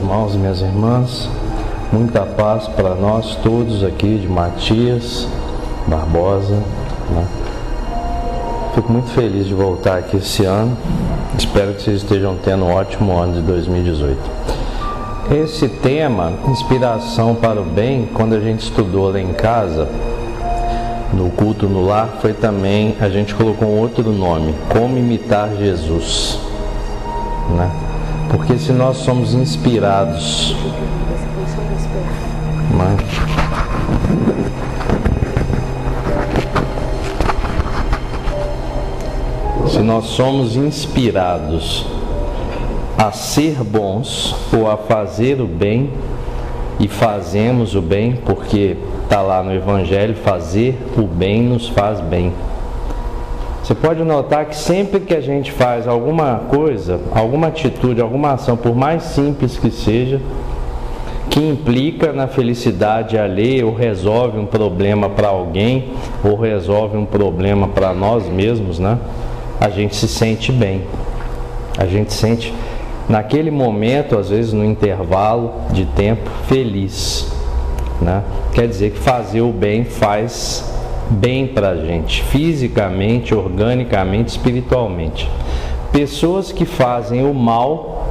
irmãos e minhas irmãs, muita paz para nós todos aqui de Matias Barbosa, né? Fico muito feliz de voltar aqui esse ano. Espero que vocês estejam tendo um ótimo ano de 2018. Esse tema, inspiração para o bem, quando a gente estudou lá em casa, no culto no lar, foi também, a gente colocou um outro nome, como imitar Jesus, né? Porque se nós somos inspirados, né? Se nós somos inspirados a ser bons ou a fazer o bem e fazemos o bem, porque está lá no Evangelho, fazer o bem nos faz bem. Você pode notar que sempre que a gente faz alguma coisa, alguma atitude, alguma ação, por mais simples que seja, que implica na felicidade alheia, ou resolve um problema para alguém, ou resolve um problema para nós mesmos, né? A gente se sente bem. A gente sente, naquele momento, às vezes no intervalo de tempo, feliz, né? Quer dizer que fazer o bem faz bem para a gente, fisicamente, organicamente, espiritualmente. Pessoas que fazem o mal,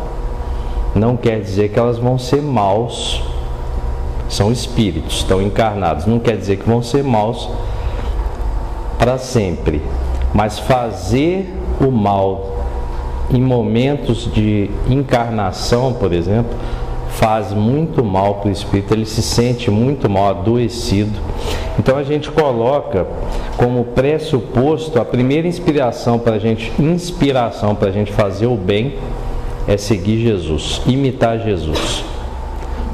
não quer dizer que elas vão ser maus, são espíritos, estão encarnados, não quer dizer que vão ser maus para sempre, mas fazer o mal em momentos de encarnação, por exemplo, faz muito mal para o espírito, ele se sente muito mal, adoecido. Então a gente coloca como pressuposto, a primeira inspiração para a gente fazer o bem é seguir Jesus, imitar Jesus.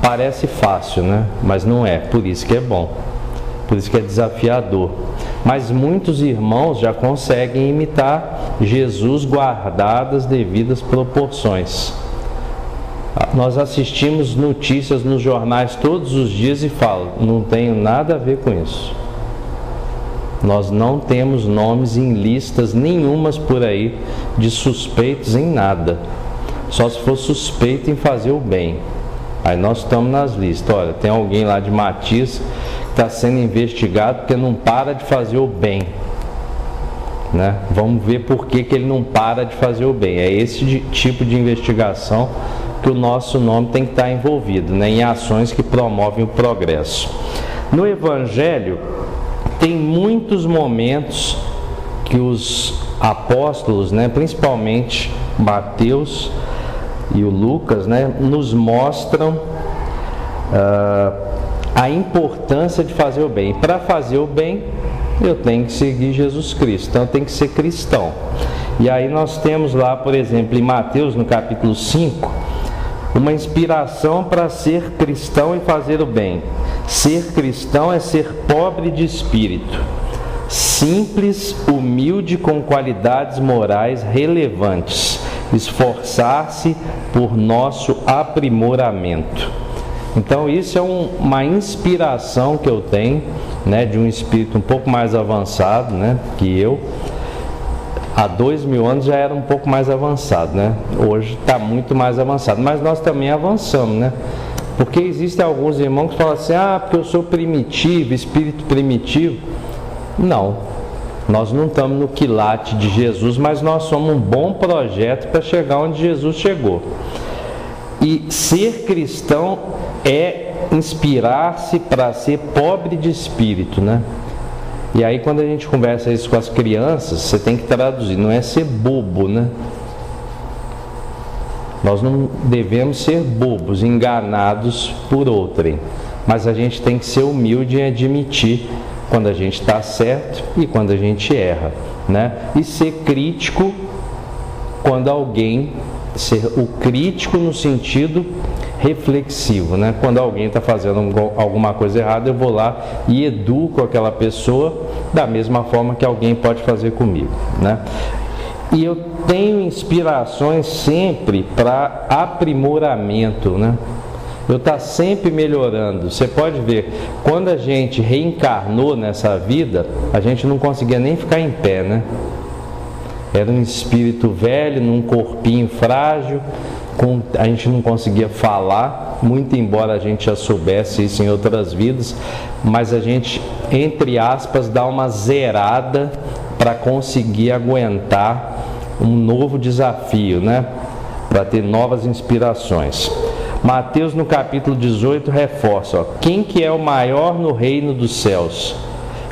Parece fácil, né? Mas não é, por isso que é bom, por isso que é desafiador. Mas muitos irmãos já conseguem imitar Jesus, guardadas as devidas proporções. Nós assistimos notícias nos jornais todos os dias e falam, não tenho nada a ver com isso. Nós não temos nomes em listas nenhumas por aí de suspeitos em nada. Só se for suspeito em fazer o bem. Aí nós estamos nas listas. Olha, tem alguém lá de Matias que está sendo investigado porque não para de fazer o bem, né? Vamos ver por que ele não para de fazer o bem. É esse tipo de investigação que o nosso nome tem que estar envolvido, né? Em ações que promovem o progresso. No Evangelho tem muitos momentos que os apóstolos, né, principalmente Mateus e o Lucas, né, nos mostram a importância de fazer o bem. E para fazer o bem, eu tenho que seguir Jesus Cristo, então eu tenho que ser cristão. E aí nós temos lá, por exemplo, em Mateus, no capítulo 5, uma inspiração para ser cristão e fazer o bem. Ser cristão é ser pobre de espírito, simples, humilde, com qualidades morais relevantes, esforçar-se por nosso aprimoramento. Então isso é uma inspiração que eu tenho, né, de um espírito um pouco mais avançado, né, que eu. Há 2000 anos já era um pouco mais avançado, né? Hoje está muito mais avançado, mas nós também avançamos, né? Porque existem alguns irmãos que falam assim, porque eu sou primitivo, espírito primitivo. Não, nós não estamos no quilate de Jesus, mas nós somos um bom projeto para chegar onde Jesus chegou. E ser cristão é inspirar-se para ser pobre de espírito, né? E aí quando a gente conversa isso com as crianças, você tem que traduzir, não é ser bobo, né? Nós não devemos ser bobos, enganados por outrem, mas a gente tem que ser humilde em admitir quando a gente está certo e quando a gente erra, né? E ser crítico quando alguém, ser o crítico no sentido reflexivo, né? Quando alguém está fazendo alguma coisa errada, eu vou lá e educo aquela pessoa da mesma forma que alguém pode fazer comigo, né? E eu tenho inspirações sempre para aprimoramento, né? Eu estou sempre melhorando. Você pode ver, quando a gente reencarnou nessa vida, a gente não conseguia nem ficar em pé, né? Era um espírito velho, num corpinho frágil, a gente não conseguia falar, muito embora a gente já soubesse isso em outras vidas, mas a gente, entre aspas, dá uma zerada para conseguir aguentar um novo desafio, né? Para ter novas inspirações. Mateus, no capítulo 18, reforça, ó, quem que é o maior no reino dos céus?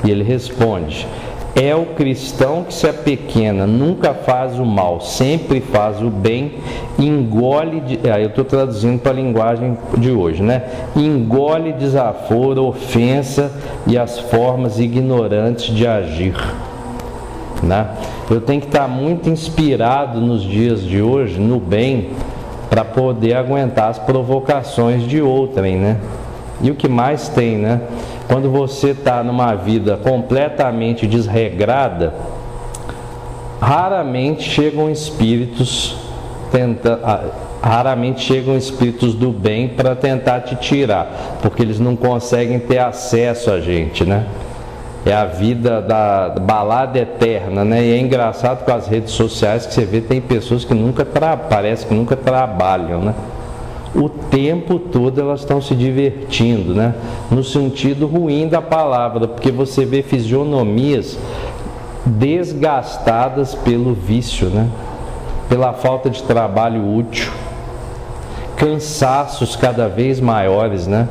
E ele responde, é o cristão que se apequena, nunca faz o mal, sempre faz o bem, engole, eu estou traduzindo para a linguagem de hoje, né? Engole desaforo, ofensa e as formas ignorantes de agir, né? Eu tenho que estar muito inspirado nos dias de hoje, no bem, para poder aguentar as provocações de outrem, né? E o que mais tem, né? Quando você está numa vida completamente desregrada, raramente chegam espíritos do bem para tentar te tirar, porque eles não conseguem ter acesso a gente, né? É a vida da balada eterna, né? E é engraçado com as redes sociais que você vê, tem pessoas que parece que nunca trabalham, né? O tempo todo elas estão se divertindo, né? No sentido ruim da palavra, porque você vê fisionomias desgastadas pelo vício, né? Pela falta de trabalho útil, cansaços cada vez maiores, né?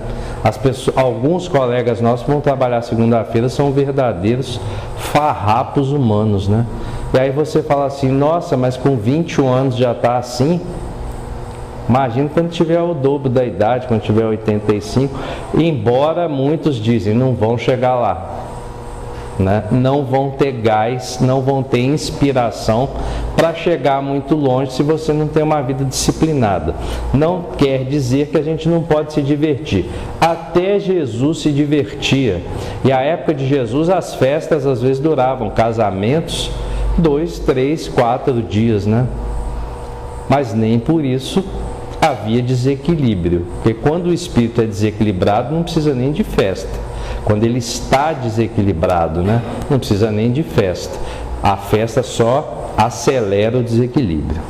Alguns colegas nossos que vão trabalhar segunda-feira são verdadeiros farrapos humanos, né? E aí você fala assim, nossa, mas com 21 anos já está assim? Imagina quando tiver o dobro da idade, quando tiver 85, embora muitos dizem, não vão chegar lá, né? Não vão ter gás, não vão ter inspiração para chegar muito longe se você não tem uma vida disciplinada. Não quer dizer que a gente não pode se divertir. Até Jesus se divertia. E a época de Jesus as festas às vezes duravam, casamentos, 2, 3, 4 dias, né? Mas nem por isso havia desequilíbrio, porque quando o espírito é desequilibrado não precisa nem de festa. Quando ele está desequilibrado, né, não precisa nem de festa. A festa só acelera o desequilíbrio.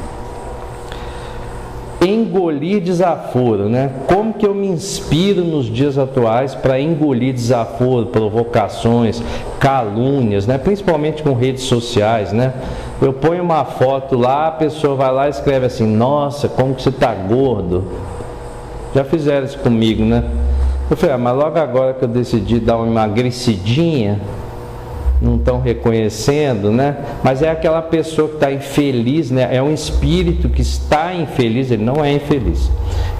Engolir desaforo, né? Como que eu me inspiro nos dias atuais para engolir desaforo, provocações, calúnias, né? Principalmente com redes sociais, né? Eu ponho uma foto lá, a pessoa vai lá e escreve assim, nossa, como que você está gordo. Já fizeram isso comigo, né? Eu falei, mas logo agora que eu decidi dar uma emagrecidinha, não estão reconhecendo, né? Mas é aquela pessoa que está infeliz, né? É um espírito que está infeliz, ele não é infeliz.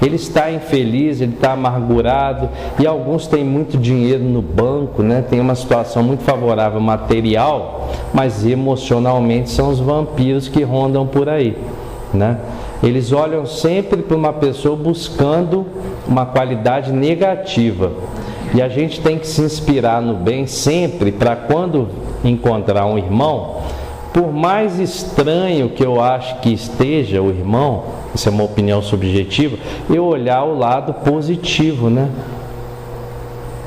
Ele está infeliz, ele está amargurado, e alguns têm muito dinheiro no banco, né? Tem uma situação muito favorável material, mas emocionalmente são os vampiros que rondam por aí, né? Eles olham sempre para uma pessoa buscando uma qualidade negativa. E a gente tem que se inspirar no bem sempre, para quando encontrar um irmão, por mais estranho que eu acho que esteja o irmão, isso é uma opinião subjetiva, eu olhar o lado positivo, né?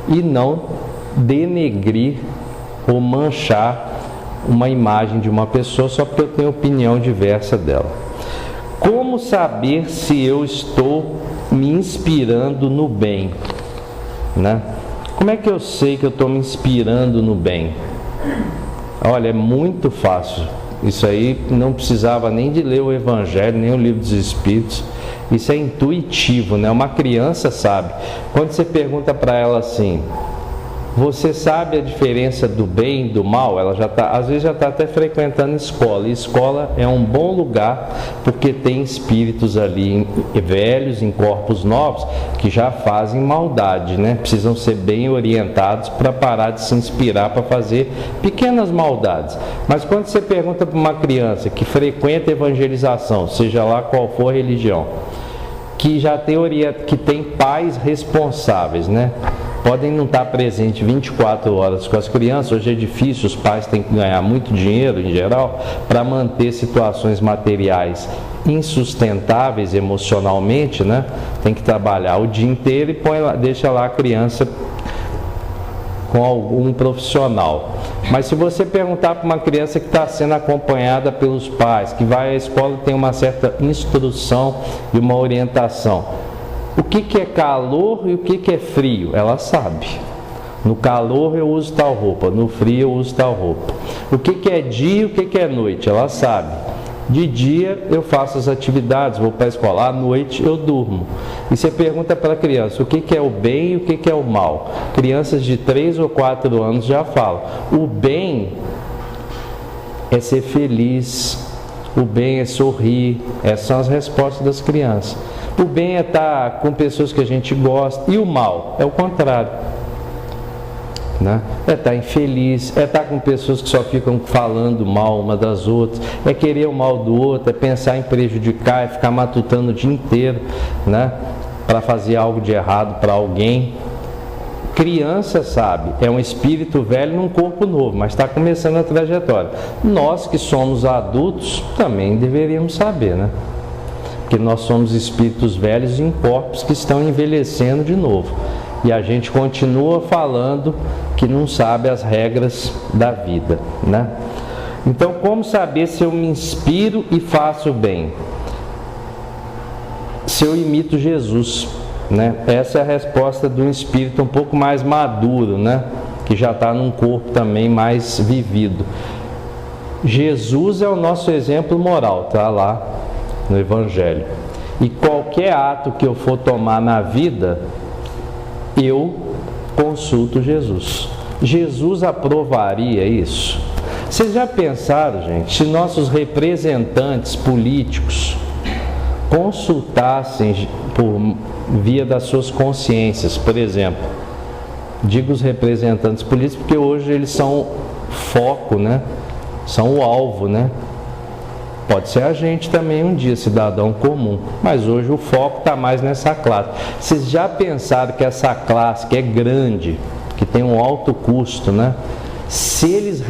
E não denegrir ou manchar uma imagem de uma pessoa só porque eu tenho opinião diversa dela. Como saber se eu estou me inspirando no bem, né? Como é que eu sei que eu estou me inspirando no bem? Olha, é muito fácil. Isso aí não precisava nem de ler o Evangelho, nem o Livro dos Espíritos. Isso é intuitivo, né? Uma criança sabe. Quando você pergunta para ela assim, você sabe a diferença do bem e do mal? Ela já tá, às vezes já está até frequentando escola. E escola é um bom lugar porque tem espíritos ali velhos, em corpos novos, que já fazem maldade, né? Precisam ser bem orientados para parar de se inspirar para fazer pequenas maldades. Mas quando você pergunta para uma criança que frequenta evangelização, seja lá qual for a religião, que já que tem pais responsáveis, né? Podem não estar presentes 24 horas com as crianças, hoje é difícil, os pais têm que ganhar muito dinheiro em geral para manter situações materiais insustentáveis emocionalmente, né? Tem que trabalhar o dia inteiro e deixa lá a criança com algum profissional. Mas se você perguntar para uma criança que está sendo acompanhada pelos pais, que vai à escola e tem uma certa instrução e uma orientação, o que é calor e o que é frio? Ela sabe. No calor eu uso tal roupa, no frio eu uso tal roupa. O que é dia e o que é noite? Ela sabe. De dia eu faço as atividades, vou para a escola, à noite eu durmo. E você pergunta para a criança o que é o bem e o que é o mal. Crianças de 3 ou 4 anos já falam. O bem é ser feliz, o bem é sorrir, essas são as respostas das crianças. O bem é estar com pessoas que a gente gosta, e o mal é o contrário. Né? É estar infeliz, é estar com pessoas que só ficam falando mal uma das outras, é querer o mal do outro, é pensar em prejudicar, é ficar matutando o dia inteiro, né? Para fazer algo de errado para alguém. Criança sabe, é um espírito velho num corpo novo, mas está começando a trajetória. Nós que somos adultos também deveríamos saber, né? Porque nós somos espíritos velhos em corpos que estão envelhecendo de novo. E a gente continua falando que não sabe as regras da vida, né? Então, como saber se eu me inspiro e faço bem? Se eu imito Jesus, né? Essa é a resposta de um espírito um pouco mais maduro, né? Que já está num corpo também mais vivido. Jesus é o nosso exemplo moral, tá lá no Evangelho. E qualquer ato que eu for tomar na vida, eu consulto Jesus. Jesus aprovaria isso? Vocês já pensaram, gente, se nossos representantes políticos consultassem por via das suas consciências, por exemplo, digo os representantes políticos porque hoje eles são foco, né? São o alvo, né? Pode ser a gente também um dia, cidadão comum, mas hoje o foco está mais nessa classe. Vocês já pensaram que essa classe, que é grande, que tem um alto custo, né? Se eles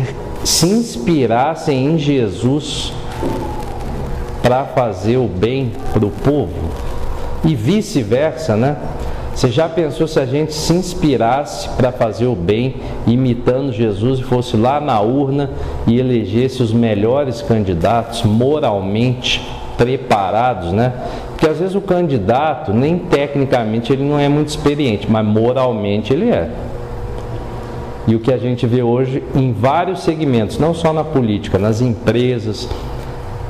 se inspirassem em Jesus para fazer o bem para o povo, e vice-versa, né? Você já pensou se a gente se inspirasse para fazer o bem, imitando Jesus, e fosse lá na urna e elegesse os melhores candidatos, moralmente preparados, né? Porque às vezes o candidato, nem tecnicamente ele não é muito experiente, mas moralmente ele é. E o que a gente vê hoje em vários segmentos, não só na política, nas empresas,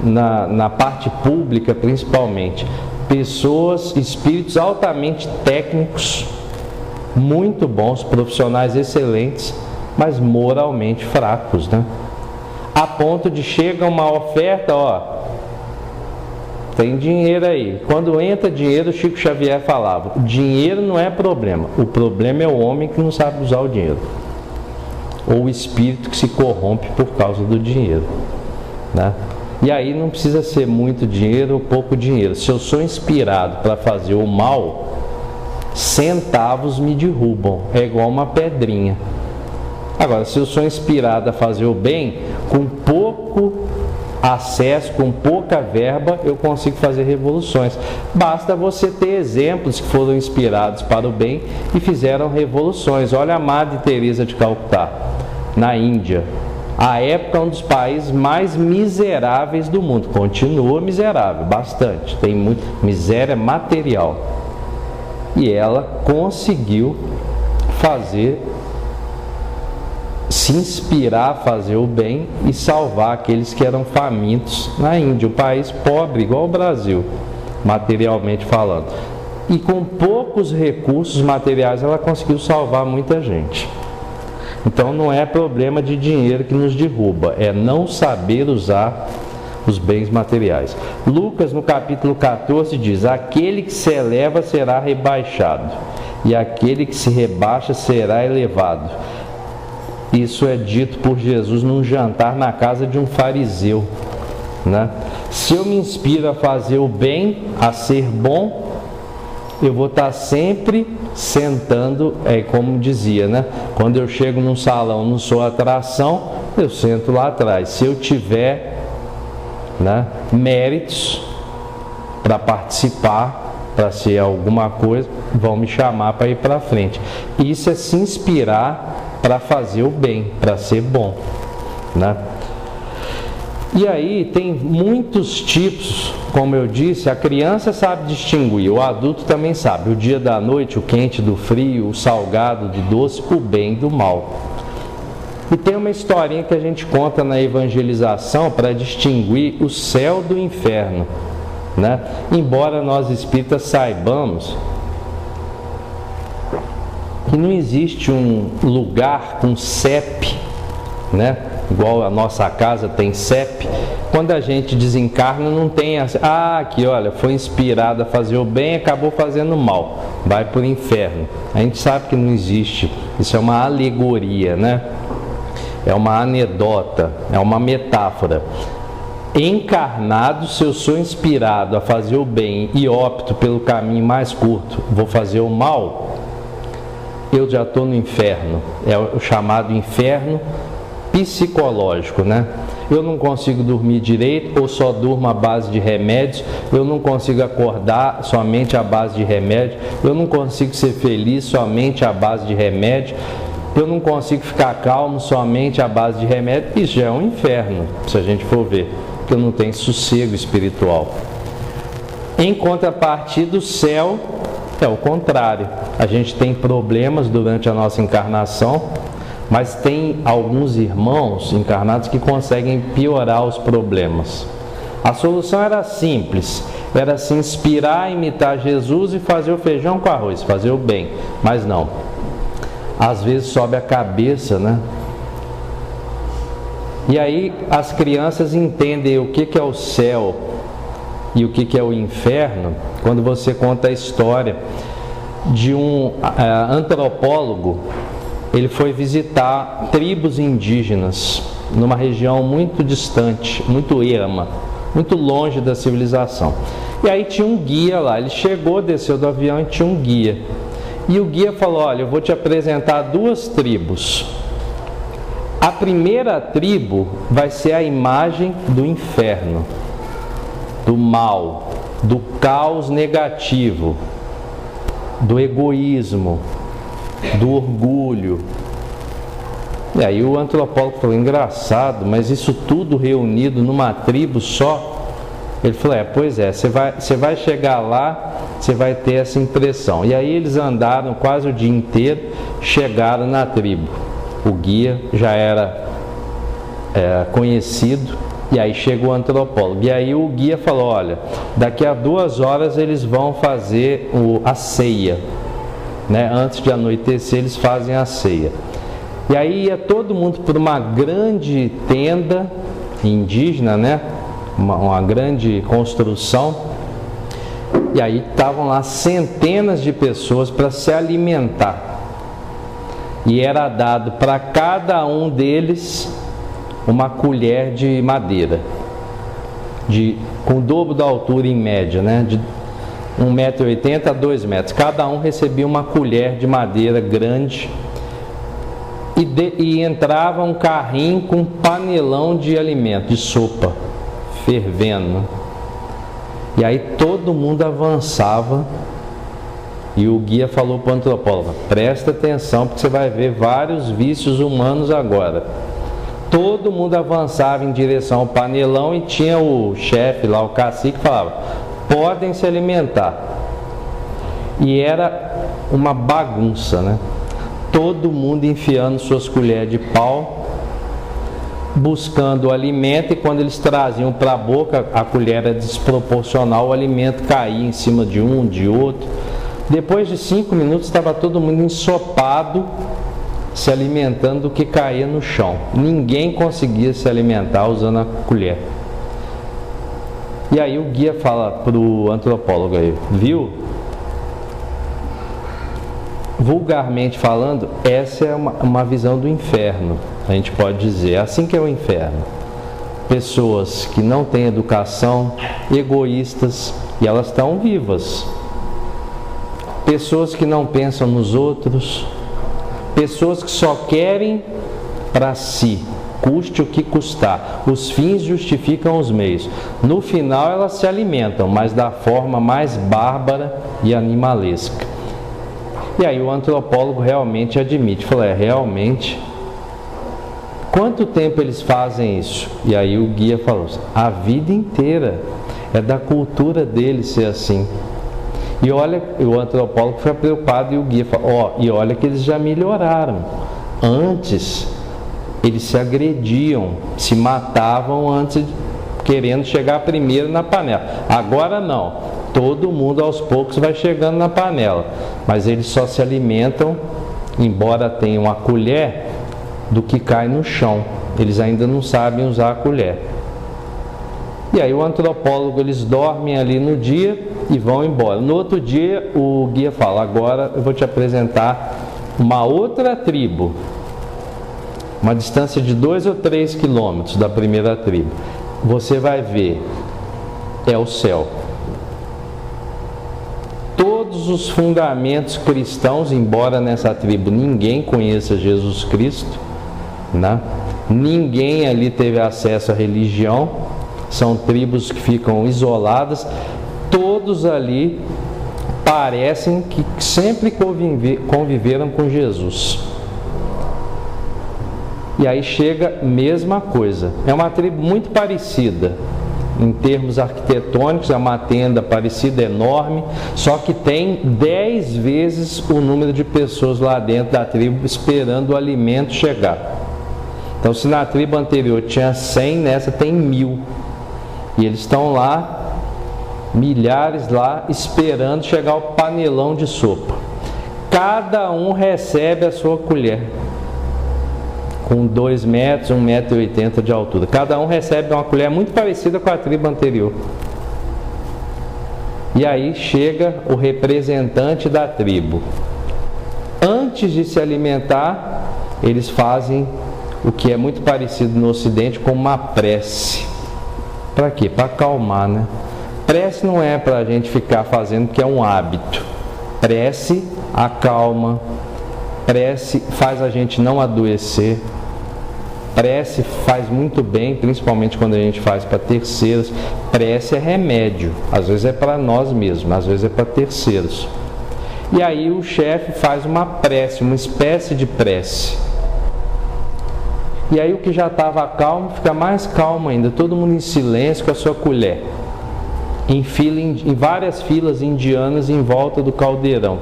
na parte pública principalmente, pessoas, espíritos altamente técnicos, muito bons, profissionais excelentes, mas moralmente fracos, né? A ponto de chega uma oferta, ó, tem dinheiro aí. Quando entra dinheiro, o Chico Xavier falava, dinheiro não é problema, o problema é o homem que não sabe usar o dinheiro, ou o espírito que se corrompe por causa do dinheiro, né? E aí não precisa ser muito dinheiro ou pouco dinheiro. Se eu sou inspirado para fazer o mal, centavos me derrubam. É igual uma pedrinha. Agora, se eu sou inspirado a fazer o bem, com pouco acesso, com pouca verba, eu consigo fazer revoluções. Basta você ter exemplos que foram inspirados para o bem e fizeram revoluções. Olha a Madre Teresa de Calcutá, na Índia. A época é um dos países mais miseráveis do mundo. Continua miserável, bastante. Tem muita miséria material. E ela conseguiu se inspirar a fazer o bem e salvar aqueles que eram famintos na Índia. Um país pobre, igual o Brasil, materialmente falando. E com poucos recursos materiais ela conseguiu salvar muita gente. Então não é problema de dinheiro que nos derruba, é não saber usar os bens materiais. Lucas no capítulo 14 diz, aquele que se eleva será rebaixado, e aquele que se rebaixa será elevado. Isso é dito por Jesus num jantar na casa de um fariseu, né? Se eu me inspiro a fazer o bem, a ser bom, eu vou estar sempre sentando, como dizia, né? Quando eu chego num salão, não sou atração, eu sento lá atrás. Se eu tiver, né, méritos para participar, para ser alguma coisa, vão me chamar para ir para frente. Isso é se inspirar para fazer o bem, para ser bom, né? E aí tem muitos tipos, como eu disse, a criança sabe distinguir, o adulto também sabe, o dia da noite, o quente do frio, o salgado do doce, o bem do mal. E tem uma historinha que a gente conta na evangelização para distinguir o céu do inferno, né? Embora nós espíritas saibamos que não existe um lugar com CEP, né? Igual a nossa casa tem CEP. Quando a gente desencarna não tem assim, aqui olha, foi inspirado a fazer o bem, acabou fazendo o mal, vai para o inferno. A gente sabe que não existe, isso é uma alegoria, né? É uma anedota, é uma metáfora. Encarnado, se eu sou inspirado a fazer o bem e opto pelo caminho mais curto, vou fazer o mal, eu já estou no inferno. É o chamado inferno psicológico, né? Eu não consigo dormir direito ou só durmo à base de remédios, eu não consigo acordar somente à base de remédio, eu não consigo ser feliz somente à base de remédio, eu não consigo ficar calmo somente à base de remédio. Isso já é um inferno, se a gente for ver, porque eu não tenho sossego espiritual. Em contrapartida, o céu é o contrário. A gente tem problemas durante a nossa encarnação, mas tem alguns irmãos encarnados que conseguem piorar os problemas. A solução era simples, era se inspirar, imitar Jesus e fazer o feijão com arroz, fazer o bem, mas não. Às vezes sobe a cabeça, né? E aí as crianças entendem o que é o céu e o que é o inferno quando você conta a história de um antropólogo. Ele foi visitar tribos indígenas numa região muito distante, muito erma, muito longe da civilização. E aí tinha um guia lá, ele chegou, desceu do avião e tinha um guia. E o guia falou, olha, eu vou te apresentar duas tribos. A primeira tribo vai ser a imagem do inferno, do mal, do caos negativo, do egoísmo, do orgulho. E aí o antropólogo falou, engraçado, mas isso tudo reunido numa tribo só? Ele falou, pois é, você vai chegar lá, você vai ter essa impressão. E aí eles andaram quase o dia inteiro, chegaram na tribo. O guia já era conhecido, e aí chegou o antropólogo. E aí o guia falou, olha, daqui a 2 horas eles vão fazer a ceia, né? Antes de anoitecer eles fazem a ceia. E aí ia todo mundo por uma grande tenda indígena, né? Uma grande construção, e aí estavam lá centenas de pessoas para se alimentar, e era dado para cada um deles uma colher de madeira, com o dobro da altura em média, né? De 1,80 m a 2 metros, cada um recebia uma colher de madeira grande, e entrava um carrinho com um panelão de alimento, de sopa, fervendo. E aí todo mundo avançava, e o guia falou para o antropólogo, presta atenção porque você vai ver vários vícios humanos agora. Todo mundo avançava em direção ao panelão e tinha o chefe lá, o cacique, que falava, podem se alimentar. E era uma bagunça, né? Todo mundo enfiando suas colheres de pau, buscando o alimento, e quando eles traziam para a boca, a colher era desproporcional, o alimento caía em cima de um, de outro. Depois de 5 minutos estava todo mundo ensopado, se alimentando do que caía no chão. Ninguém conseguia se alimentar usando a colher. E aí o guia fala para o antropólogo aí, viu? Vulgarmente falando, essa é uma visão do inferno, a gente pode dizer, assim que é o inferno. Pessoas que não têm educação, egoístas, e elas estão vivas. Pessoas que não pensam nos outros, pessoas que só querem para si, custe o que custar. Os fins justificam os meios. No final elas se alimentam, mas da forma mais bárbara e animalesca. E aí o antropólogo realmente admite, falou, realmente, quanto tempo eles fazem isso? E aí o guia falou, a vida inteira, é da cultura deles ser assim. E olha, o antropólogo foi preocupado e o guia falou, e olha que eles já melhoraram. Antes, eles se agrediam, se matavam antes, querendo chegar primeiro na panela. Agora não, todo mundo aos poucos vai chegando na panela, mas eles só se alimentam, embora tenham a colher, do que cai no chão. Eles ainda não sabem usar a colher. E aí o antropólogo, eles dormem ali no dia e vão embora. No outro dia o guia fala, agora eu vou te apresentar uma outra tribo, uma distância de 2 ou 3 quilômetros da primeira tribo. Você vai ver, é o céu. Todos os fundamentos cristãos, embora nessa tribo ninguém conheça Jesus Cristo, né? Ninguém ali teve acesso à religião, são tribos que ficam isoladas, todos ali parecem que sempre conviveram com Jesus. E aí chega a mesma coisa, é uma tribo muito parecida, em termos arquitetônicos, é uma tenda parecida, enorme, só que tem 10 vezes o número de pessoas lá dentro da tribo esperando o alimento chegar. Então, se na tribo anterior tinha 100, nessa tem 1000. E eles estão lá, milhares lá, esperando chegar o panelão de sopa. Cada um recebe a sua colher, com 2 metros, 1,80 m de altura. Cada um recebe uma colher muito parecida com a tribo anterior. E aí chega o representante da tribo. Antes de se alimentar, eles fazem o que é muito parecido no Ocidente com uma prece. Para quê? Para acalmar, né? Prece não é para a gente ficar fazendo porque é um hábito. Prece acalma, prece faz a gente não adoecer, prece faz muito bem, principalmente quando a gente faz para terceiros. Prece é remédio, às vezes é para nós mesmos, às vezes é para terceiros. E aí o chefe faz uma prece, uma espécie de prece. E aí o que já estava calmo fica mais calmo ainda, todo mundo em silêncio com a sua colher, em várias filas indianas em volta do caldeirão.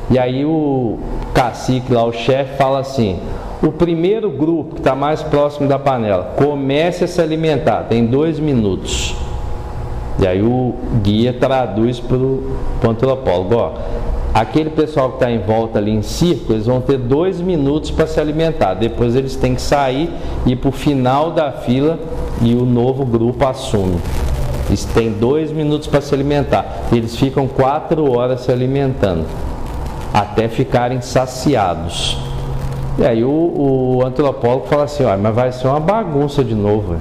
E aí o cacique lá, o chefe, fala assim, o primeiro grupo que está mais próximo da panela, comece a se alimentar, tem 2 minutos. E aí o guia traduz para o antropólogo, ó, aquele pessoal que está em volta ali em círculo, eles vão ter 2 minutos para se alimentar. Depois eles têm que sair e ir para o final da fila e o novo grupo assume. Eles têm 2 minutos para se alimentar. E eles ficam 4 horas se alimentando, até ficarem saciados. E aí o antropólogo fala assim, ó, mas vai ser uma bagunça de novo.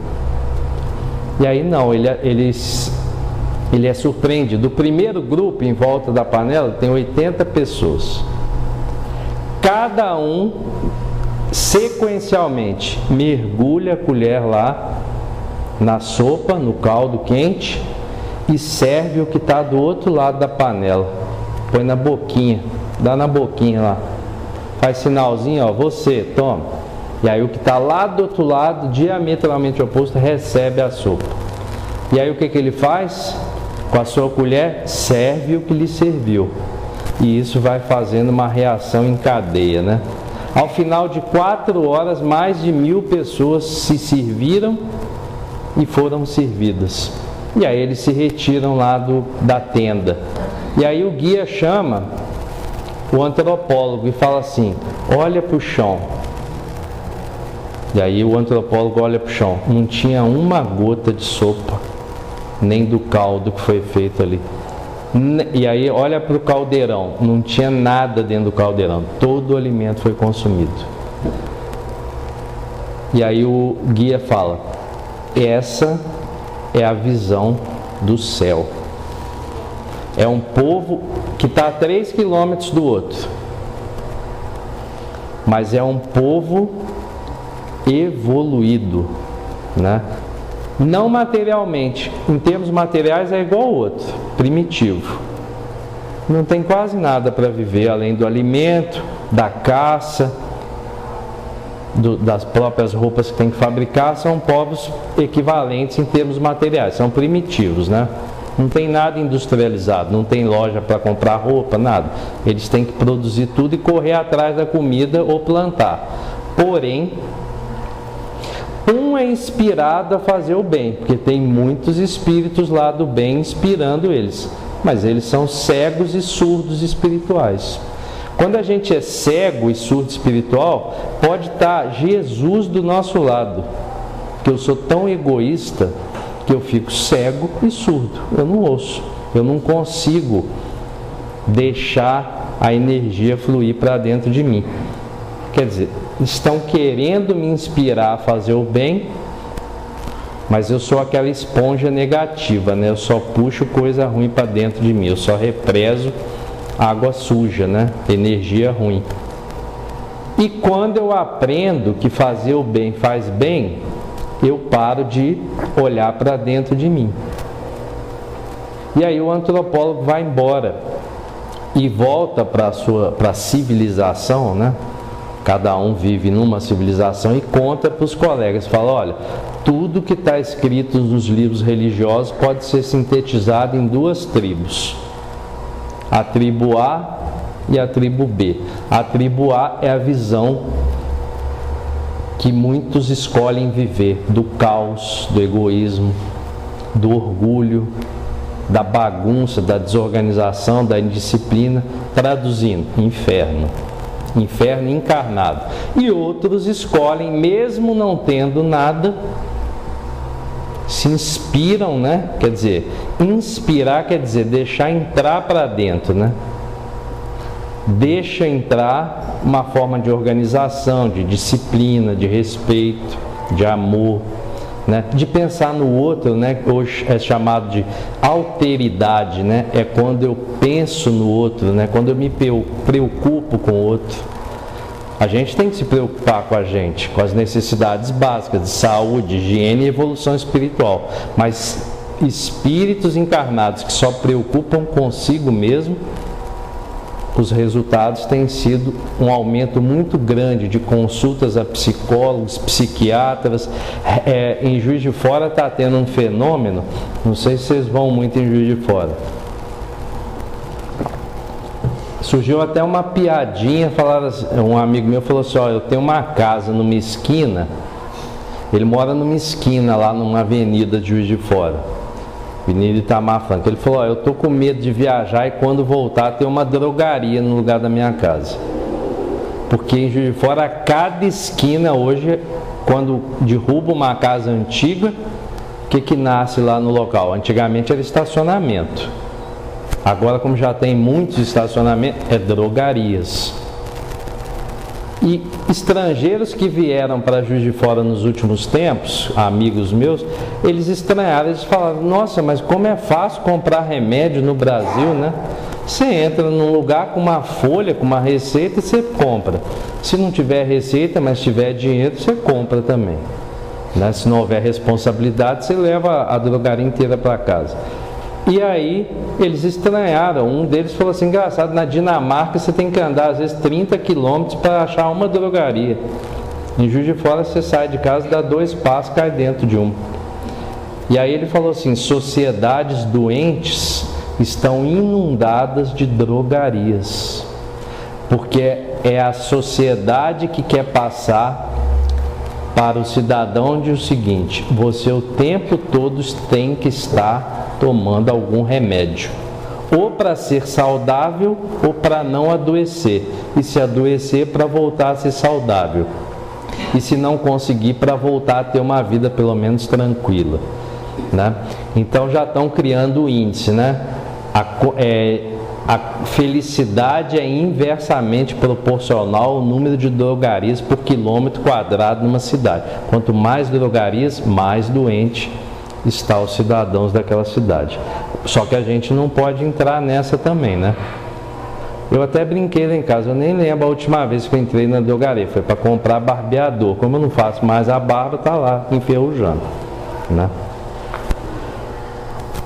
E aí não, ele é surpreendido. Do primeiro grupo em volta da panela tem 80 pessoas. Cada um sequencialmente mergulha a colher lá na sopa, no caldo quente, e serve o que está do outro lado da panela. Põe na boquinha, dá na boquinha lá. Faz sinalzinho, ó, você, toma. E aí o que está lá do outro lado, diametralmente oposto, recebe a sopa. E aí o que ele faz? Com a sua colher, serve o que lhe serviu. E isso vai fazendo uma reação em cadeia, né? Ao final de 4 horas, mais de 1000 pessoas se serviram e foram servidas. E aí eles se retiram lá da tenda. E aí o guia chama o antropólogo e fala assim, olha para o chão. E aí o antropólogo olha para o chão, não tinha uma gota de sopa, nem do caldo que foi feito ali. E aí olha para o caldeirão, não tinha nada dentro do caldeirão, todo o alimento foi consumido. E aí o guia fala, essa é a visão do céu. É um povo que está a 3 quilômetros do outro, mas é um povo evoluído, né? Não materialmente, em termos materiais é igual ao outro, primitivo, não tem quase nada para viver, além do alimento, da caça, das próprias roupas que tem que fabricar. São povos equivalentes em termos materiais, são primitivos, né? Não tem nada industrializado, não tem loja para comprar roupa, nada. Eles têm que produzir tudo e correr atrás da comida ou plantar. Porém, um é inspirado a fazer o bem, porque tem muitos espíritos lá do bem inspirando eles, mas eles são cegos e surdos espirituais. Quando a gente é cego e surdo espiritual, pode estar Jesus do nosso lado, porque eu sou tão egoísta que eu fico cego e surdo, eu não ouço, eu não consigo deixar a energia fluir para dentro de mim. Quer dizer, estão querendo me inspirar a fazer o bem, mas eu sou aquela esponja negativa, né? Eu só puxo coisa ruim para dentro de mim, eu só represo água suja, né? Energia ruim. E quando eu aprendo que fazer o bem faz bem, eu paro de olhar para dentro de mim. E aí o antropólogo vai embora e volta para a civilização, né? Cada um vive numa civilização e conta para os colegas, fala, olha, tudo que está escrito nos livros religiosos pode ser sintetizado em duas tribos, a tribo A e a tribo B. A tribo A é a visão que muitos escolhem viver, do caos, do egoísmo, do orgulho, da bagunça, da desorganização, da indisciplina, traduzindo, inferno. Inferno encarnado. E outros escolhem, mesmo não tendo nada, se inspiram, né? Quer dizer, inspirar quer dizer deixar entrar para dentro, né? Deixa entrar uma forma de organização, de disciplina, de respeito, de amor, né? De pensar no outro, né? Hoje é chamado de alteridade, né? É quando eu penso no outro, né? Quando eu me preocupo com o outro. A gente tem que se preocupar com a gente, com as necessidades básicas de saúde, higiene e evolução espiritual. Mas espíritos encarnados que só preocupam consigo mesmo, os resultados têm sido um aumento muito grande de consultas a psicólogos, psiquiatras. Em Juiz de Fora está tendo um fenômeno, não sei se vocês vão muito em Juiz de Fora. Surgiu até uma piadinha, um amigo meu falou assim, eu tenho uma casa numa esquina, ele mora numa esquina lá numa avenida de Juiz de Fora, Avenida Itamar Franco. Ele falou, eu tô com medo de viajar e quando voltar ter uma drogaria no lugar da minha casa. Porque em Juiz de Fora, a cada esquina hoje, quando derruba uma casa antiga, o que nasce lá no local? Antigamente era estacionamento. Agora, como já tem muitos estacionamentos, é drogarias. E estrangeiros que vieram para Juiz de Fora nos últimos tempos, amigos meus, eles estranharam, eles falaram, nossa, mas como é fácil comprar remédio no Brasil, né? Você entra num lugar com uma folha, com uma receita e você compra. Se não tiver receita, mas tiver dinheiro, você compra também, né? Se não houver responsabilidade, você leva a drogaria inteira para casa. E aí eles estranharam, um deles falou assim, engraçado, na Dinamarca você tem que andar às vezes 30 quilômetros para achar uma drogaria. Em Juiz de Fora você sai de casa, dá 2 passos, cai dentro de uma. E aí ele falou assim, sociedades doentes estão inundadas de drogarias, porque é a sociedade que quer passar para o cidadão de o seguinte, você o tempo todo tem que estar tomando algum remédio, ou para ser saudável ou para não adoecer, e se adoecer para voltar a ser saudável, e se não conseguir para voltar a ter uma vida pelo menos tranquila, né? Então já estão criando o índice, né? A felicidade é inversamente proporcional ao número de drogarias por quilômetro quadrado numa cidade. Quanto mais drogarias, mais doente está os cidadãos daquela cidade. Só que a gente não pode entrar nessa também, né? Eu até brinquei lá em casa, eu nem lembro a última vez que eu entrei na drogaria, foi para comprar barbeador. Como eu não faço mais a barba, tá lá enferrujando, né?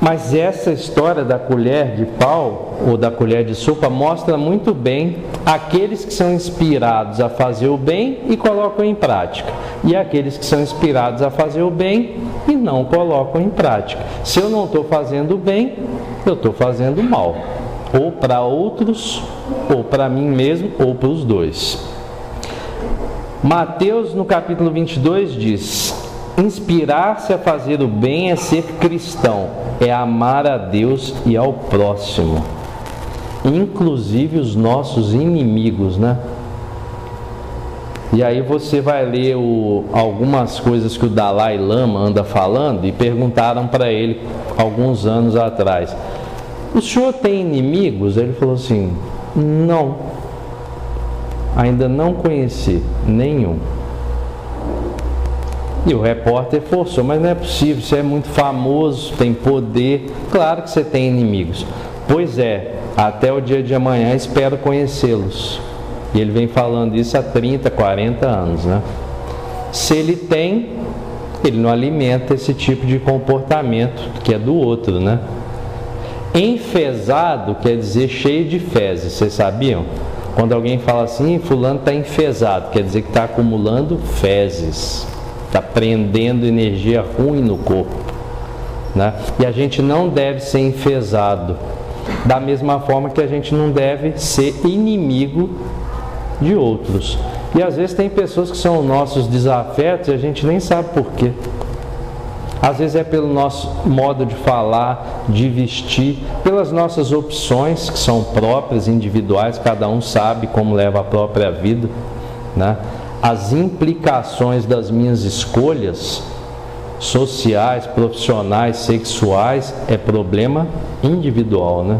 Mas essa história da colher de pau ou da colher de sopa mostra muito bem aqueles que são inspirados a fazer o bem e colocam em prática, e aqueles que são inspirados a fazer o bem e não colocam em prática. Se eu não estou fazendo o bem, eu estou fazendo o mal, ou para outros, ou para mim mesmo, ou para os dois. Mateus, no capítulo 22, diz: inspirar-se a fazer o bem é ser cristão, é amar a Deus e ao próximo, inclusive os nossos inimigos, né? E aí você vai ler algumas coisas que o Dalai Lama anda falando, e perguntaram para ele alguns anos atrás: o senhor tem inimigos? Ele falou assim: não, ainda não conheci nenhum. E o repórter forçou: mas não é possível, você é muito famoso, tem poder, claro que você tem inimigos. Pois é, até o dia de amanhã espero conhecê-los. E ele vem falando isso há 30, 40 anos, né? Se ele tem, ele não alimenta esse tipo de comportamento que é do outro, né? Enfesado quer dizer cheio de fezes, vocês sabiam? Quando alguém fala assim, fulano está enfesado, quer dizer que está acumulando fezes, está prendendo energia ruim no corpo, né? E a gente não deve ser enfesado, da mesma forma que a gente não deve ser inimigo de outros. E às vezes tem pessoas que são nossos desafetos e a gente nem sabe por quê. Às vezes é pelo nosso modo de falar, de vestir, pelas nossas opções que são próprias, individuais, cada um sabe como leva a própria vida, né? As implicações das minhas escolhas sociais, profissionais, sexuais é problema individual, né?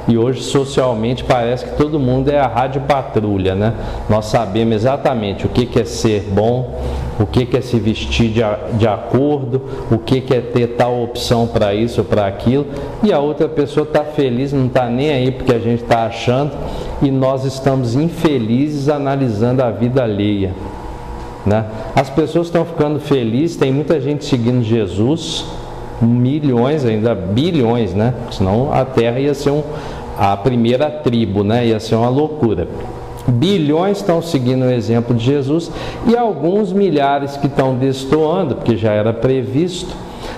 E hoje socialmente parece que todo mundo é a rádio patrulha, né? Nós sabemos exatamente o que é ser bom, o que é se vestir de acordo, o que é ter tal opção para isso ou para aquilo, e a outra pessoa está feliz, não está nem aí porque a gente está achando, e nós estamos infelizes analisando a vida alheia, né? As pessoas estão ficando felizes, tem muita gente seguindo Jesus, milhões, ainda bilhões, né? Senão a terra ia ser a primeira tribo, né? Ia ser uma loucura. Bilhões estão seguindo o exemplo de Jesus, e alguns milhares que estão destoando, porque já era previsto,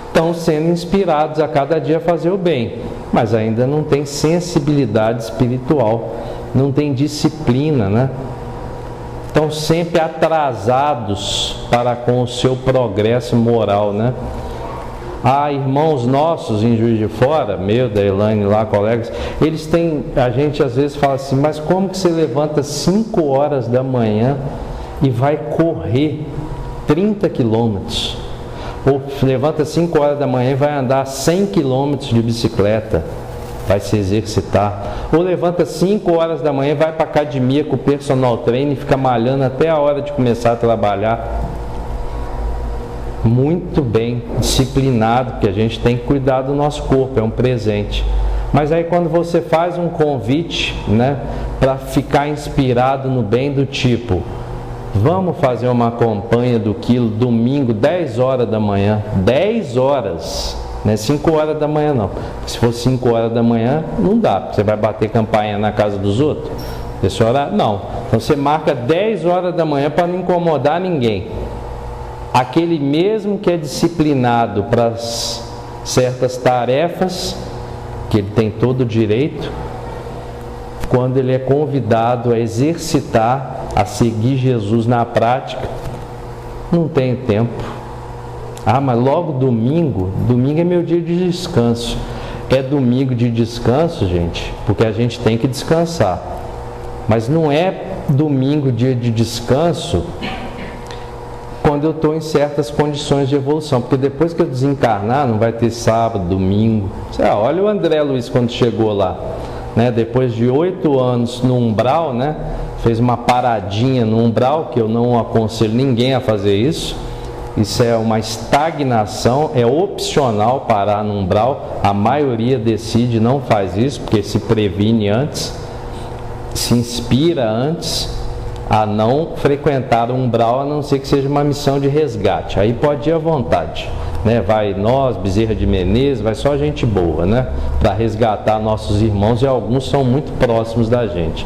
estão sendo inspirados a cada dia a fazer o bem, mas ainda não tem sensibilidade espiritual, não tem disciplina, né? Estão sempre atrasados para com o seu progresso moral, né? Ah, irmãos nossos em Juiz de Fora, da Elaine lá, colegas, eles têm, a gente às vezes fala assim, mas como que você levanta 5 horas da manhã e vai correr 30 quilômetros? Ou levanta 5 horas da manhã e vai andar 100 quilômetros de bicicleta, vai se exercitar. Ou levanta 5 horas da manhã e vai para a academia com o personal trainer e fica malhando até a hora de começar a trabalhar. Muito bem, disciplinado, porque a gente tem que cuidar do nosso corpo, é um presente. Mas aí quando você faz um convite, né, para ficar inspirado no bem, do tipo, vamos fazer uma campanha do quilo domingo, 10 horas da manhã, 10 horas, não é 5 horas da manhã não, se for 5 horas da manhã não dá, você vai bater campainha na casa dos outros, esse horário, não, então você marca 10 horas da manhã para não incomodar ninguém. Aquele mesmo que é disciplinado para certas tarefas, que ele tem todo o direito, quando ele é convidado a exercitar, a seguir Jesus na prática, não tem tempo. Ah, mas logo domingo é meu dia de descanso. É domingo de descanso, gente, porque a gente tem que descansar. Mas não é domingo, dia de descanso, quando eu estou em certas condições de evolução, porque depois que eu desencarnar não vai ter sábado, domingo. Olha o André Luiz quando chegou lá, né? Depois de 8 anos no umbral, né? Fez uma paradinha no umbral, que eu não aconselho ninguém a fazer isso. Isso é uma estagnação, é opcional parar no umbral, a maioria decide, não faz isso, porque se previne antes, se inspira antes a não frequentar o umbral, a não ser que seja uma missão de resgate, aí pode ir à vontade, né? Vai nós, Bezerra de Menezes, vai só gente boa, né? Para resgatar nossos irmãos, e alguns são muito próximos da gente.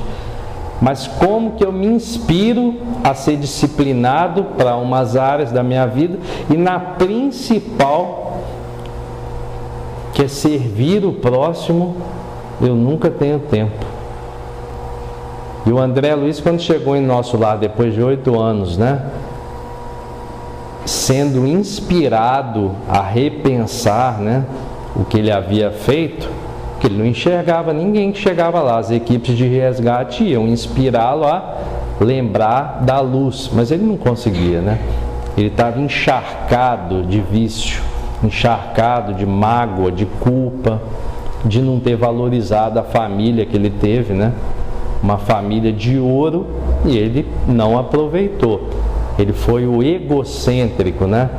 Mas como que eu me inspiro a ser disciplinado para umas áreas da minha vida, e na principal, que é servir o próximo, eu nunca tenho tempo. E o André Luiz, quando chegou em nosso lar depois de 8 anos, né, sendo inspirado a repensar, né, o que ele havia feito, que ele não enxergava ninguém que chegava lá. As equipes de resgate iam inspirá-lo a lembrar da luz, mas ele não conseguia, né? Ele estava encharcado de vício, encharcado de mágoa, de culpa, de não ter valorizado a família que ele teve, né? Uma família de ouro, e ele não aproveitou. Ele foi o egocêntrico, né?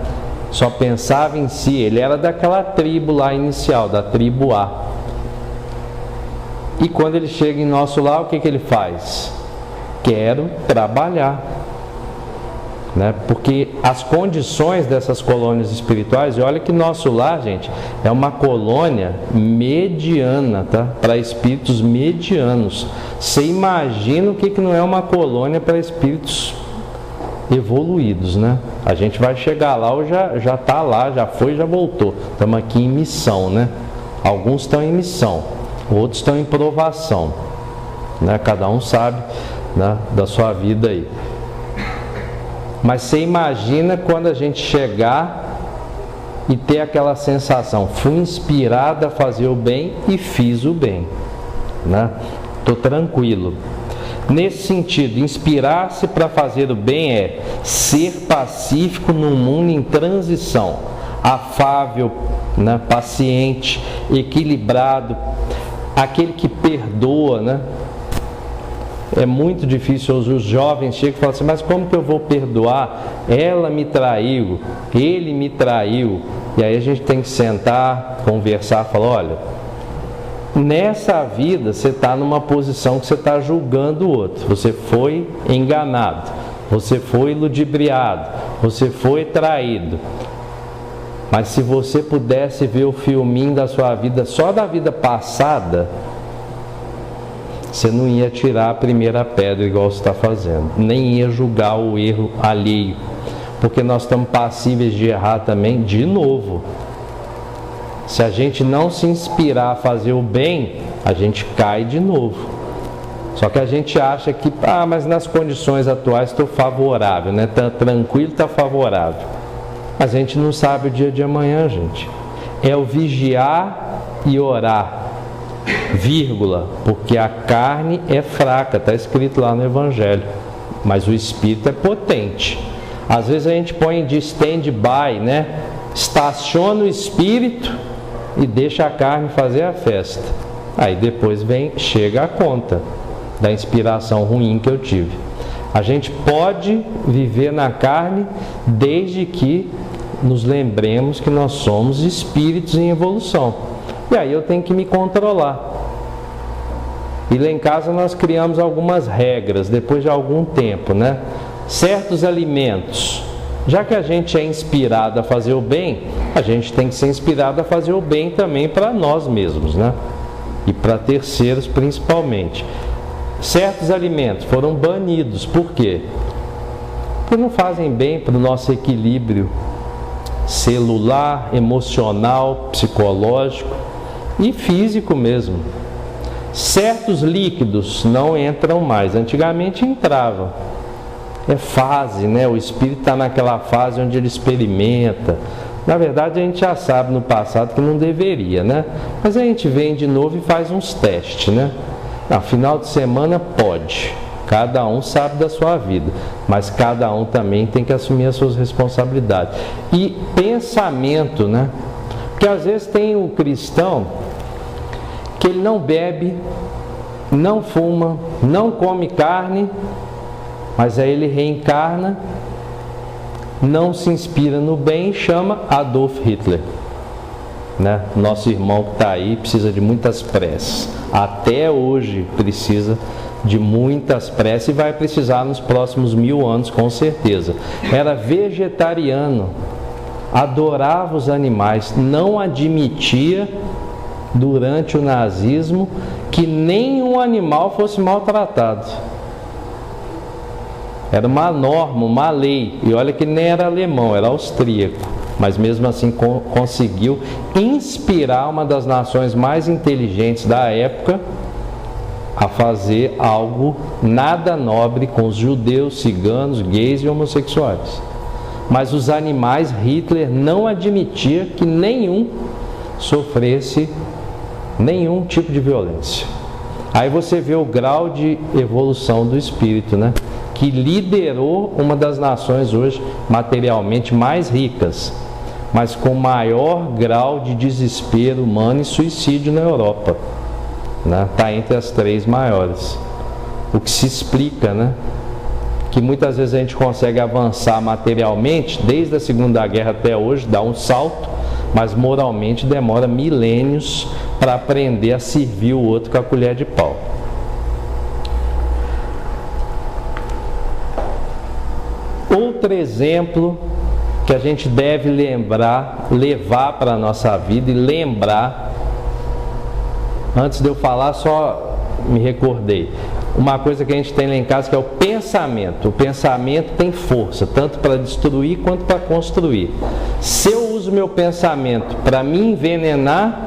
Só pensava em si. Ele era daquela tribo lá inicial, da tribo A. E quando ele chega em nosso lar, o que ele faz? Quero trabalhar, né? Porque as condições dessas colônias espirituais, e olha que nosso lar, gente, é uma colônia mediana, tá? Para espíritos medianos. Você imagina o que não é uma colônia para espíritos evoluídos, né? A gente vai chegar lá, ou já está lá, já foi, já voltou. Estamos aqui em missão, né? Alguns estão em missão, outros estão em provação, né? Cada um sabe, né, da sua vida aí. Mas você imagina quando a gente chegar e ter aquela sensação: fui inspirado a fazer o bem e fiz o bem, né? Estou tranquilo. Nesse sentido, inspirar-se para fazer o bem é ser pacífico num mundo em transição, afável, né, paciente, equilibrado, aquele que perdoa, né? É muito difícil, os jovens chegam e falam assim: mas como que eu vou perdoar? Ela me traiu, ele me traiu. E aí a gente tem que sentar, conversar, falar: olha, nessa vida você está numa posição que você está julgando o outro. Você foi enganado, você foi ludibriado, você foi traído. Mas se você pudesse ver o filminho da sua vida, só da vida passada, você não ia tirar a primeira pedra igual você está fazendo, nem ia julgar o erro alheio, porque nós estamos passíveis de errar também de novo. Se a gente não se inspirar a fazer o bem, a gente cai de novo. Só que a gente acha que, mas nas condições atuais estou favorável, né? Tá tranquilo, está favorável. Mas a gente não sabe o dia de amanhã, gente. É o vigiar e orar, vírgula, porque a carne é fraca, está escrito lá no Evangelho, mas o Espírito é potente. Às vezes a gente põe de stand-by, né? Estaciona o Espírito e deixa a carne fazer a festa. Aí depois chega a conta da inspiração ruim que eu tive. A gente pode viver na carne desde que nos lembremos que nós somos espíritos em evolução. E aí eu tenho que me controlar. E lá em casa nós criamos algumas regras depois de algum tempo, né? Certos alimentos, já que a gente é inspirado a fazer o bem, a gente tem que ser inspirado a fazer o bem também para nós mesmos, né? E para terceiros principalmente. Certos alimentos foram banidos. Por quê? Porque não fazem bem para o nosso equilíbrio celular, emocional, psicológico e físico mesmo. Certos líquidos não entram mais. Antigamente entravam. É fase, né? O espírito está naquela fase onde ele experimenta. Na verdade a gente já sabe no passado que não deveria, né? Mas a gente vem de novo e faz uns testes, né? No final de semana pode. Cada um sabe da sua vida, mas cada um também tem que assumir as suas responsabilidades. E pensamento, né? Porque às vezes tem o cristão que ele não bebe, não fuma, não come carne, mas aí ele reencarna, não se inspira no bem e chama Adolf Hitler, né? Nosso irmão que está aí precisa de muitas preces. Até hoje precisa de muitas preces e vai precisar nos próximos 1000 anos com certeza. Era vegetariano, adorava os animais, não admitia durante o nazismo que nenhum animal fosse maltratado. Era uma norma, uma lei, e olha que nem era alemão, era austríaco, mas mesmo assim conseguiu inspirar uma das nações mais inteligentes da época a fazer algo nada nobre com os judeus, ciganos, gays e homossexuais. Mas os animais, Hitler não admitia que nenhum sofresse nenhum tipo de violência. Aí você vê o grau de evolução do espírito, né? Que liderou uma das nações hoje materialmente mais ricas, mas com maior grau de desespero humano e suicídio na Europa. Está entre as 3 maiores. O que se explica, né? Que muitas vezes a gente consegue avançar materialmente, desde a Segunda Guerra até hoje, dá um salto, mas moralmente demora milênios para aprender a servir o outro com a colher de pau. Outro exemplo que a gente deve levar para a nossa vida e lembrar. Antes de eu falar, só me recordei. Uma coisa que a gente tem lá em casa que é o pensamento. O pensamento tem força, tanto para destruir quanto para construir. Se eu uso meu pensamento para me envenenar,